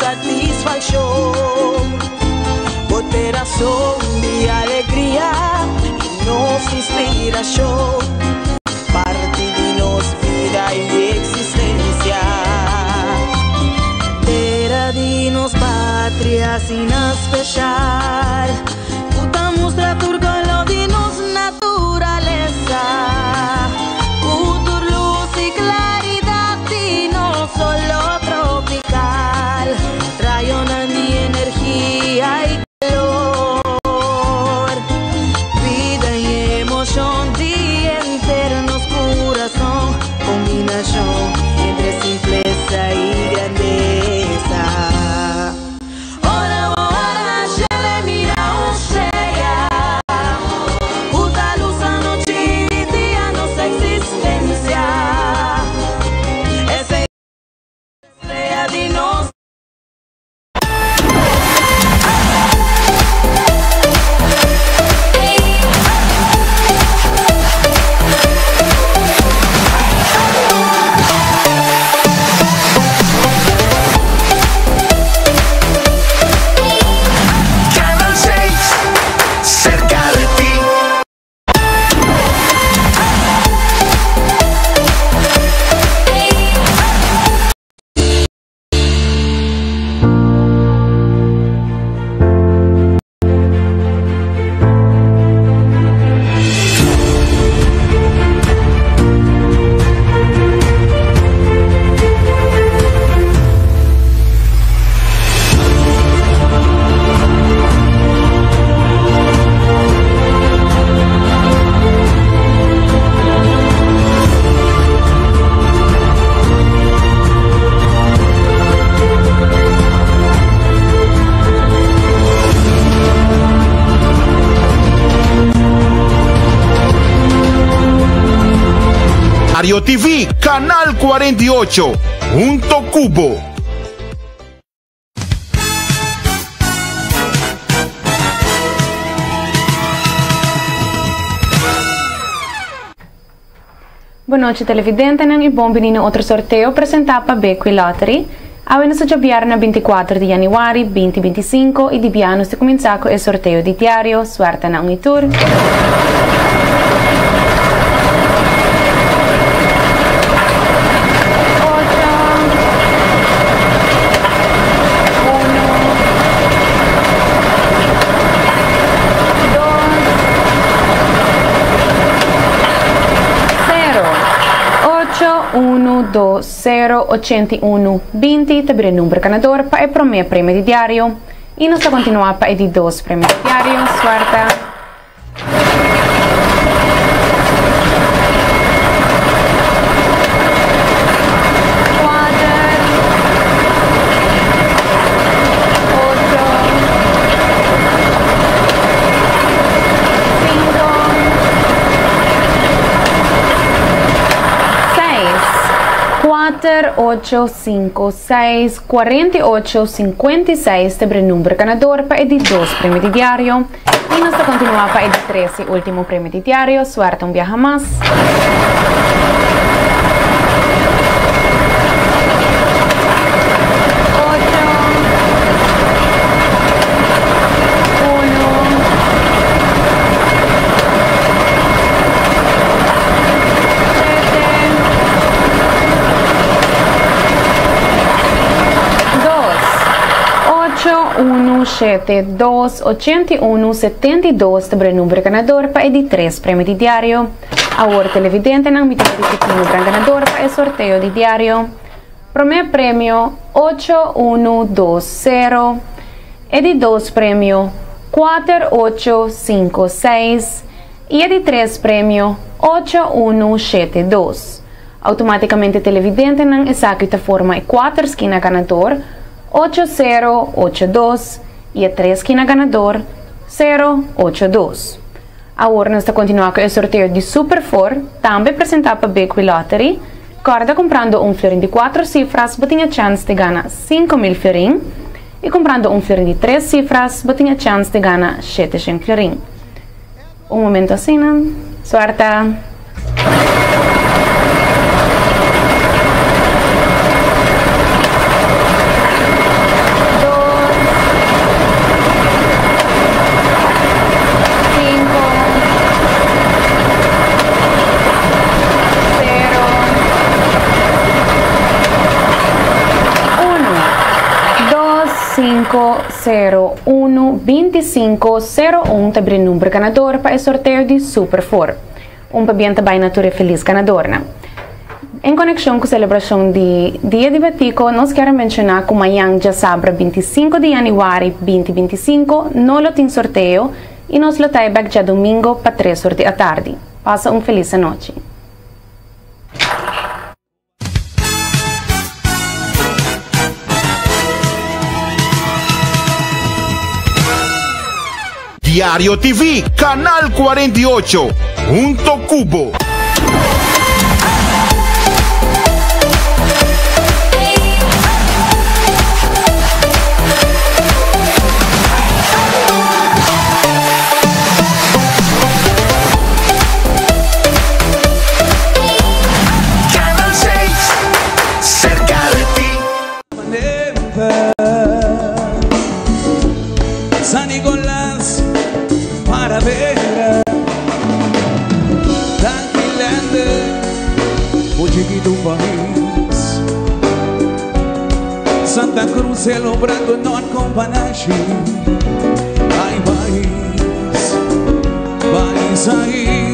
satisfacción, corazón de alegría y nos inspiración, partidinos vida y existencia. Terra dinos patria sin especial, puta mostra turcolo dinos naturaleza, putur luz y claridad dinos solo tropical, rayonan de energía y calor, vida y emoción de enternos corazón, combinación entre simpleza y grandeza. Ora, ora, ya le mira sea, puta luz a noche y día nuestra existencia, esa estrella de nos. Diario TV, Canal 48, Junto Cubo. Boa noite, televidente, e bem-vindo a outro sorteio apresentado para Bequi Lottery. Avemos hoje na 24 de januário 2025 e de piano se começar com o sorteio de diário. Suerte na Unitur. Do 081 20 tabere número ganador para o primeiro prêmio de diário e nós vamos continuar para o 2 prêmios de diário. Suerte. Ocho, 5, 6, 48, 56 tabere número ganador para o 2 prêmio de diário e nós vamos continuar para o 13 último prêmio de diário. Suerte, viaja mais. Sete, 2, 81, 72 tabere número ganador para o 3 prêmio de diário. Agora, televidente, não me tem o ganador para o sorteio de diário. Primeiro prêmio 8120 e de 2 prêmio 4856 e de 3 prêmio 8172. Automaticamente, televidente, não executa forma 4 esquina ganador 8082 e a 3 esquina ganador 082. Agora nós vamos continuar com o sorteio de Super 4, também apresentado para Bequi Lottery. Cada comprando um florim de 4 cifras, você tem a chance de ganhar 5.000 florim. E comprando um florim de 3 cifras, você tem a chance de ganhar 700 florim. Momento assim, né? Suerte! 012501 te abre número ganador para el sorteo de Super 4. Pabienta vai natura feliz ganadora. Em conexão com a celebração de Dia de Batico, nós queremos mencionar que amanhã, já sábado, 25 de janeiro de 2025, não tem sorteio e nós lo temos já domingo para 3 horas da tarde. Passa feliz noite. Diario TV, Canal 48, Junto Cubo. Canal 6, cerca de ti. San Nicolás para ver tranquilante o chiquito país. Santa Cruz celebrando non companashi. Ai país, país aí.